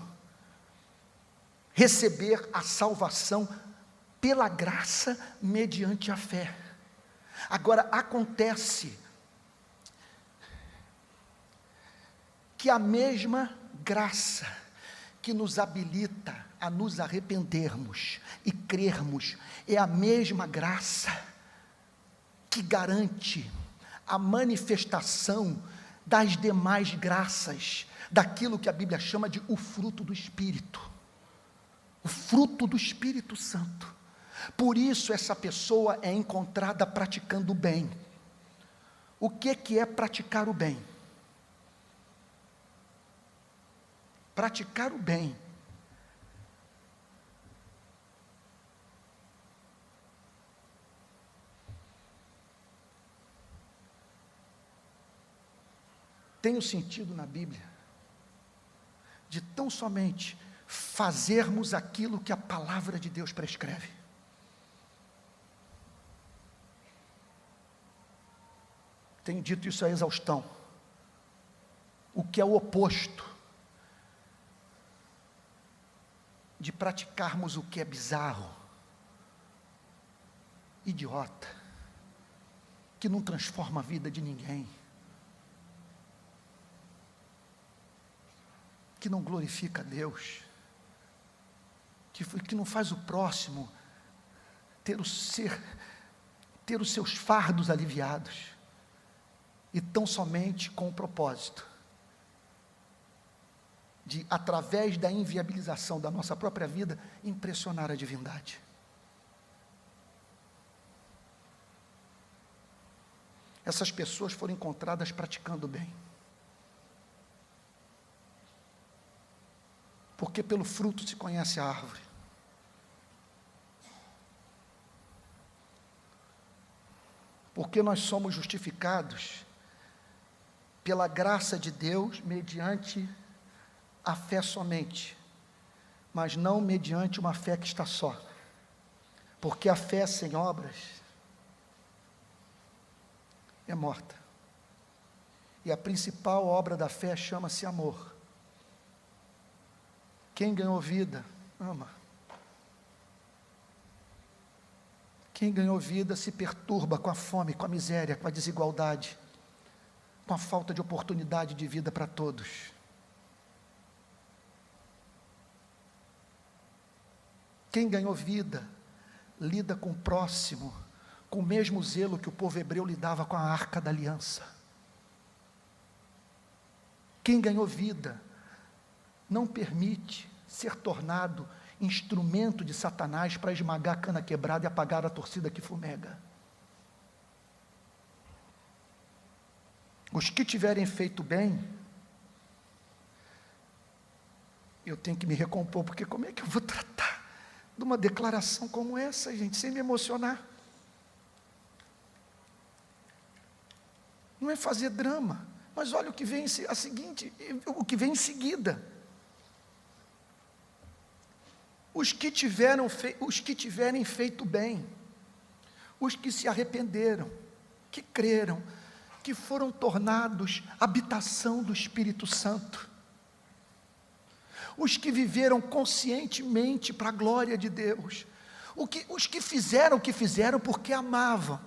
receber a salvação pela graça mediante a fé. Agora, acontece que a mesma graça que nos habilita a nos arrependermos e crermos, é a mesma graça que garante a manifestação das demais graças, daquilo que a Bíblia chama de o fruto do Espírito, o fruto do Espírito Santo. Por isso essa pessoa é encontrada praticando o bem. O que é praticar o bem? Praticar o bem tem o sentido na Bíblia de tão somente fazermos aquilo que a palavra de Deus prescreve. Tenho dito isso à exaustão. O que é o oposto de praticarmos o que é bizarro, idiota, que não transforma a vida de ninguém, que não glorifica a Deus, que não faz o próximo ter os seus fardos aliviados, e tão somente com o propósito de, através da inviabilização da nossa própria vida, impressionar a divindade. Essas pessoas foram encontradas praticando o bem, porque pelo fruto se conhece a árvore. Porque nós somos justificados pela graça de Deus mediante a fé somente, mas não mediante uma fé que está só, porque a fé sem obras é morta, e a principal obra da fé chama-se amor. Quem ganhou vida, ama. Quem ganhou vida se perturba com a fome, com a miséria, com a desigualdade, com a falta de oportunidade de vida para todos. Quem ganhou vida, lida com o próximo, com o mesmo zelo que o povo hebreu lidava com a arca da aliança. Quem ganhou vida, não permite ser tornado instrumento de Satanás para esmagar a cana quebrada e apagar a torcida que fumega. Os que tiverem feito bem, eu tenho que me recompor, porque como é que eu vou tratar de uma declaração como essa, gente, sem me emocionar? Não é fazer drama, mas olha o que vem o que vem em seguida. Os que tiverem feito bem, os que se arrependeram, que creram, que foram tornados habitação do Espírito Santo, os que viveram conscientemente para a glória de Deus, os que fizeram o que fizeram porque amavam,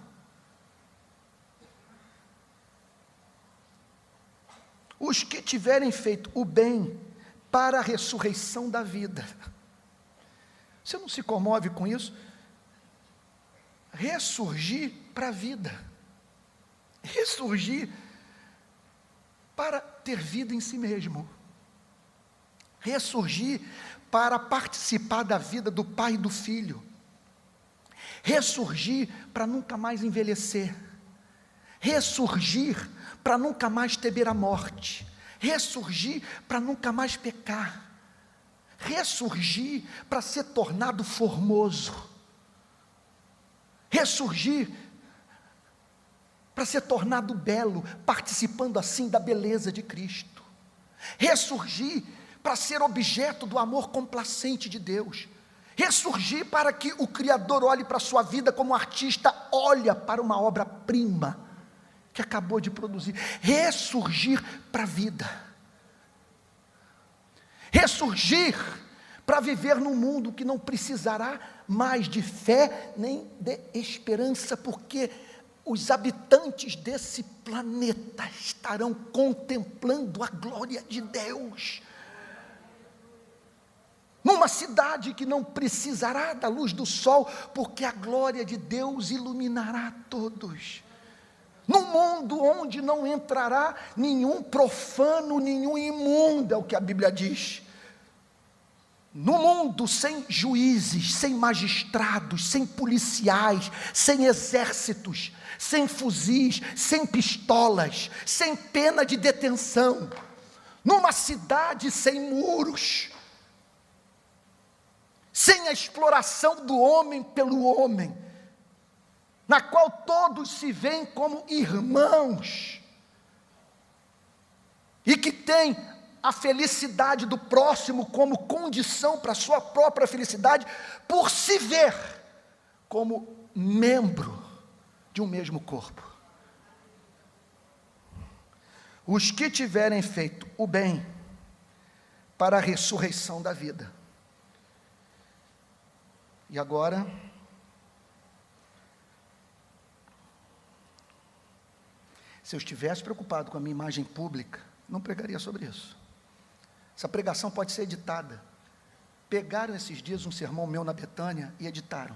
os que tiverem feito o bem para a ressurreição da vida. Você não se comove com isso? Ressurgir para a vida, ressurgir para ter vida em si mesmo, ressurgir para participar da vida do Pai e do Filho, ressurgir para nunca mais envelhecer, ressurgir para nunca mais temer a morte, ressurgir para nunca mais pecar, ressurgir para ser tornado formoso, ressurgir para ser tornado belo, participando assim da beleza de Cristo, ressurgir para ser objeto do amor complacente de Deus, ressurgir para que o Criador olhe para a sua vida como um artista olha para uma obra-prima que acabou de produzir, ressurgir para a vida, ressurgir para viver num mundo que não precisará mais de fé nem de esperança, porque os habitantes desse planeta estarão contemplando a glória de Deus, numa cidade que não precisará da luz do sol, porque a glória de Deus iluminará todos, num mundo onde não entrará nenhum profano, nenhum imundo, é o que a Bíblia diz, no mundo sem juízes, sem magistrados, sem policiais, sem exércitos, sem fuzis, sem pistolas, sem pena de detenção, numa cidade sem muros, sem a exploração do homem pelo homem, na qual todos se veem como irmãos, e que tem a felicidade do próximo como condição para a sua própria felicidade, por se ver como membro de um mesmo corpo. Os que tiverem feito o bem para a ressurreição da vida. E agora, Se eu estivesse preocupado com a minha imagem pública, não pregaria sobre isso. Essa pregação pode ser editada. Pegaram esses dias um sermão meu na Betânia e editaram.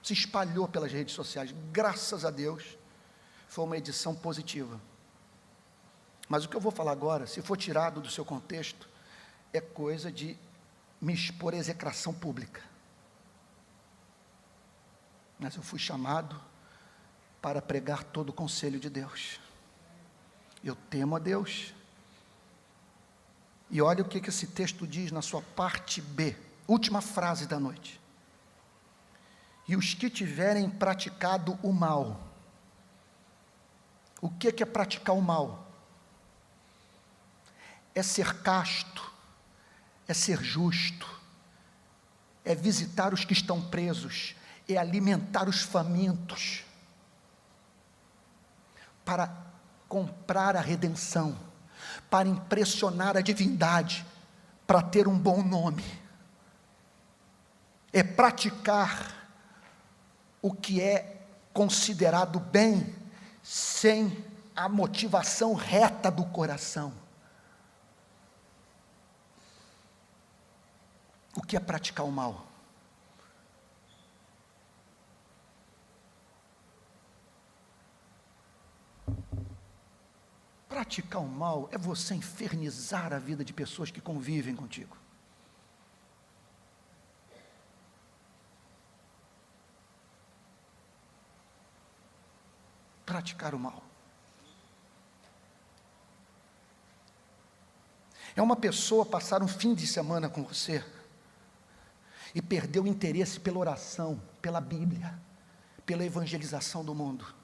Se espalhou pelas redes sociais. Graças a Deus, foi uma edição positiva. Mas o que eu vou falar agora, se for tirado do seu contexto, é coisa de me expor à execração pública. Mas eu fui chamado para pregar todo o conselho de Deus. Eu temo a Deus. E olha o que esse texto diz na sua parte B, última frase da noite. E os que tiverem praticado o mal. O que é praticar o mal? É ser casto, é ser justo, é visitar os que estão presos, é alimentar os famintos, para comprar a redenção, para impressionar a divindade, para ter um bom nome. É praticar o que é considerado bem, sem a motivação reta do coração. O que é praticar o mal? Praticar o mal é você infernizar a vida de pessoas que convivem contigo. Praticar o mal é uma pessoa passar um fim de semana com você e perder o interesse pela oração, pela Bíblia, pela evangelização do mundo.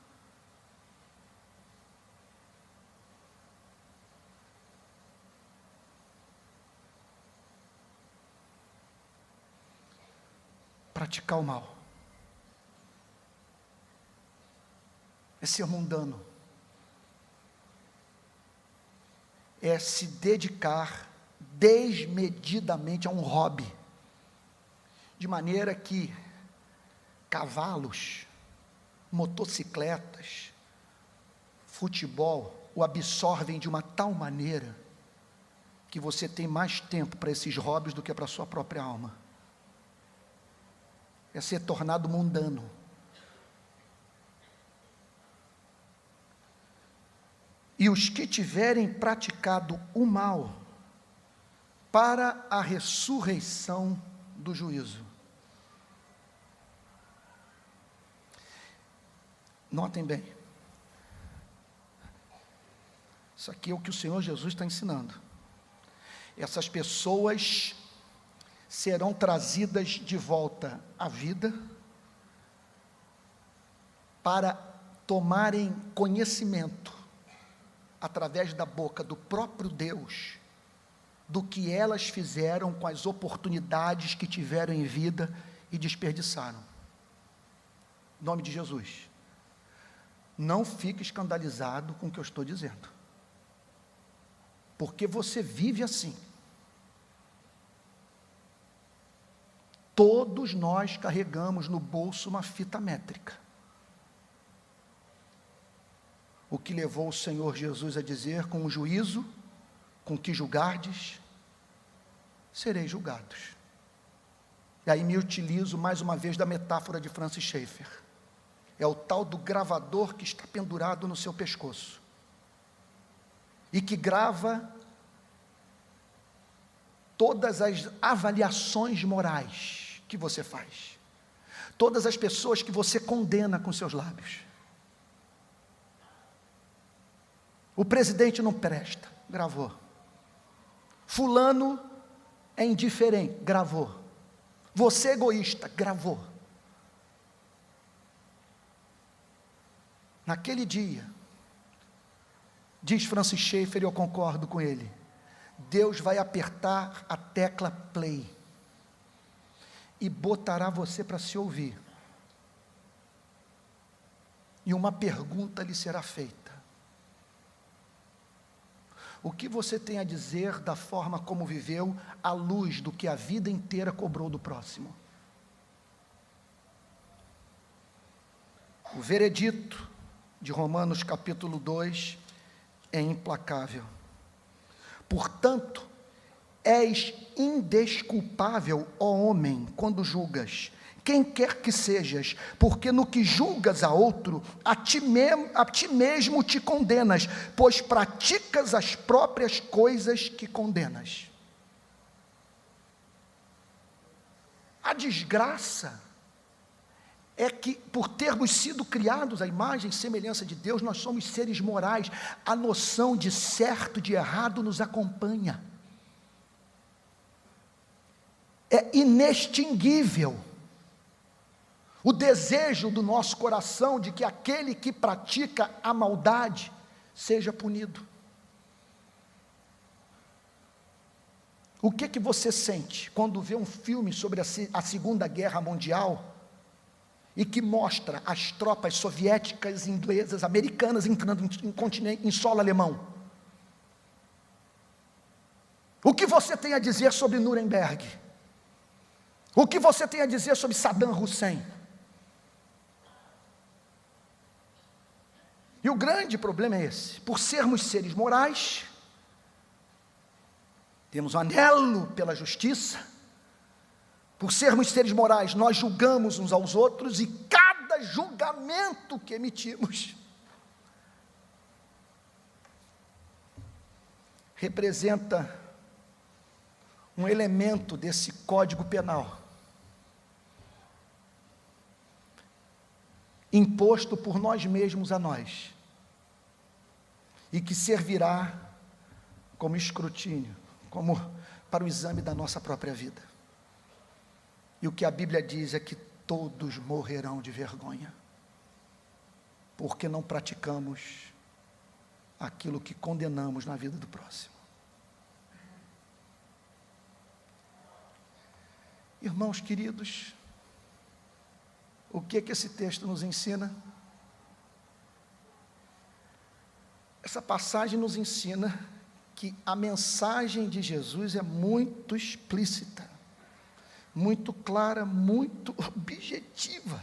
Praticar o mal é ser mundano, é se dedicar desmedidamente a um hobby, de maneira que cavalos, motocicletas, futebol o absorvem de uma tal maneira que você tem mais tempo para esses hobbies do que para a sua própria alma. É ser tornado mundano. E os que tiverem praticado o mal para a ressurreição do juízo. Notem bem, isso aqui é o que o Senhor Jesus está ensinando. Essas pessoas serão trazidas de volta à vida para tomarem conhecimento através da boca do próprio Deus do que elas fizeram com as oportunidades que tiveram em vida e desperdiçaram. Em nome de Jesus. Não fique escandalizado com o que eu estou dizendo, porque você vive assim. Todos nós carregamos no bolso uma fita métrica. O que levou o Senhor Jesus a dizer: com o juízo com que julgardes, sereis julgados. E aí me utilizo mais uma vez da metáfora de Francis Schaeffer. É o tal do gravador que está pendurado no seu pescoço e que grava todas as avaliações morais que você faz, todas as pessoas que você condena com seus lábios. O presidente não presta, gravou. Fulano é indiferente, gravou. Você é egoísta, gravou. Naquele dia, diz Francis Schaeffer, e eu concordo com ele, Deus vai apertar a tecla play e botará você para se ouvir. E uma pergunta lhe será feita: o que você tem a dizer da forma como viveu à luz do que a vida inteira cobrou do próximo? O veredito de Romanos capítulo 2 é implacável. Portanto, és indesculpável, ó homem, quando julgas, quem quer que sejas, porque no que julgas a outro, a ti mesmo te condenas, pois praticas as próprias coisas que condenas. A desgraça é que, por termos sido criados à imagem e semelhança de Deus, nós somos seres morais. A noção de certo e de errado nos acompanha. É inextinguível o desejo do nosso coração de que aquele que pratica a maldade seja punido. O que você sente quando vê um filme sobre a Segunda Guerra Mundial e que mostra as tropas soviéticas, inglesas, americanas entrando em solo alemão? O que você tem a dizer sobre Nuremberg? O que você tem a dizer sobre Saddam Hussein? E o grande problema é esse: por sermos seres morais, temos um anelo pela justiça. Por sermos seres morais, nós julgamos uns aos outros, e cada julgamento que emitimos representa um elemento desse Código Penal, imposto por nós mesmos a nós, e que servirá como escrutínio, como para o exame da nossa própria vida. E o que a Bíblia diz é que todos morrerão de vergonha, porque não praticamos aquilo que condenamos na vida do próximo. Irmãos queridos, o que esse texto nos ensina? Essa passagem nos ensina que a mensagem de Jesus é muito explícita, muito clara, muito objetiva.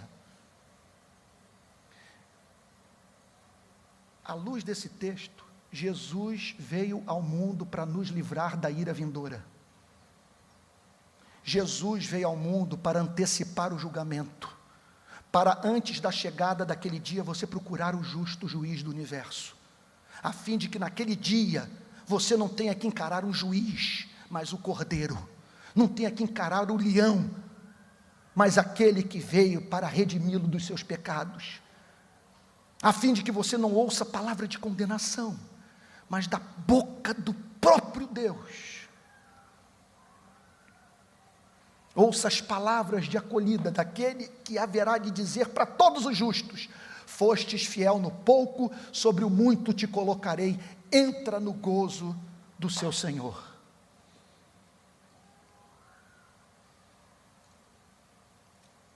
À luz desse texto, Jesus veio ao mundo para nos livrar da ira vindoura. Jesus veio ao mundo para antecipar o julgamento, para antes da chegada daquele dia você procurar o justo juiz do universo, a fim de que naquele dia você não tenha que encarar um juiz, mas o cordeiro, não tenha que encarar o leão, mas aquele que veio para redimi-lo dos seus pecados, a fim de que você não ouça palavra de condenação, mas da boca do próprio Deus, ouça as palavras de acolhida daquele que haverá de dizer para todos os justos: fostes fiel no pouco, sobre o muito te colocarei, entra no gozo do seu Senhor.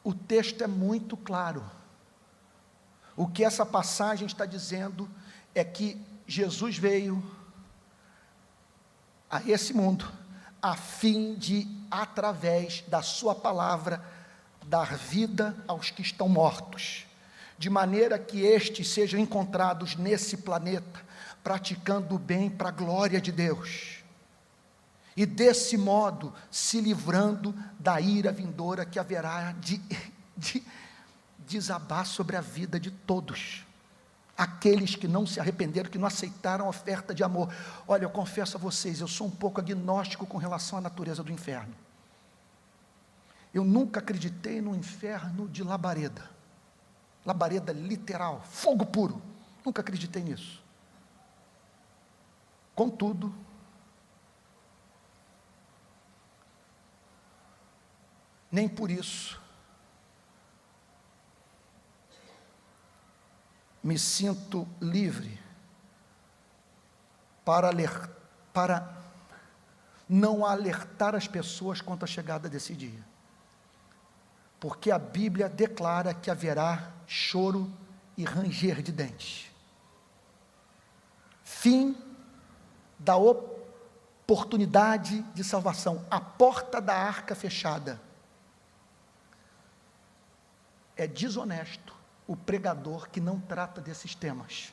O texto é muito claro. O que essa passagem está dizendo é que Jesus veio a esse mundo a fim de, através da sua palavra, dar vida aos que estão mortos, de maneira que estes sejam encontrados nesse planeta, praticando o bem para a glória de Deus, e desse modo se livrando da ira vindoura que haverá de desabar sobre a vida de todos, aqueles que não se arrependeram, que não aceitaram a oferta de amor. Olha, eu confesso a vocês, eu sou um pouco agnóstico com relação à natureza do inferno. Eu nunca acreditei no inferno de labareda, labareda literal, fogo puro, nunca acreditei nisso. Contudo, nem por isso me sinto livre para não alertar as pessoas quanto à chegada desse dia, porque a Bíblia declara que haverá choro e ranger de dentes, fim da oportunidade de salvação, a porta da arca fechada. É desonesto o pregador que não trata desses temas.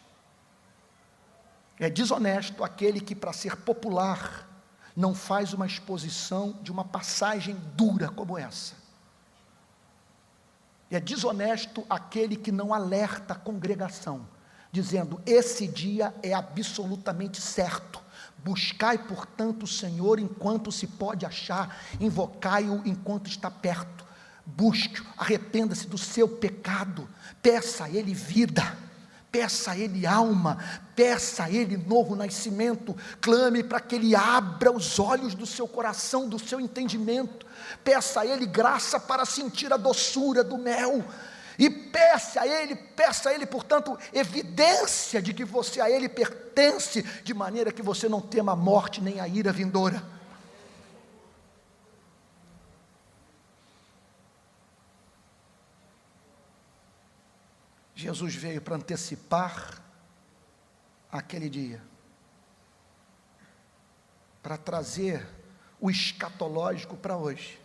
É desonesto aquele que, para ser popular, não faz uma exposição de uma passagem dura como essa. É desonesto aquele que não alerta a congregação, dizendo: esse dia é absolutamente certo. Buscai, portanto, o Senhor enquanto se pode achar, invocai-o enquanto está perto. Busque-o, arrependa-se do seu pecado, peça a Ele vida, peça a Ele alma, peça a Ele novo nascimento, clame para que Ele abra os olhos do seu coração, do seu entendimento, peça a Ele graça para sentir a doçura do mel, e peça a Ele, portanto, evidência de que você a Ele pertence, de maneira que você não tema a morte nem a ira vindoura. Jesus veio para antecipar aquele dia, para trazer o escatológico para hoje,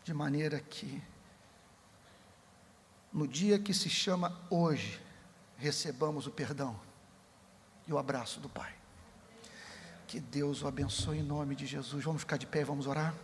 de maneira que, no dia que se chama hoje, recebamos o perdão e o abraço do Pai. Que Deus o abençoe em nome de Jesus. Vamos ficar de pé e vamos orar?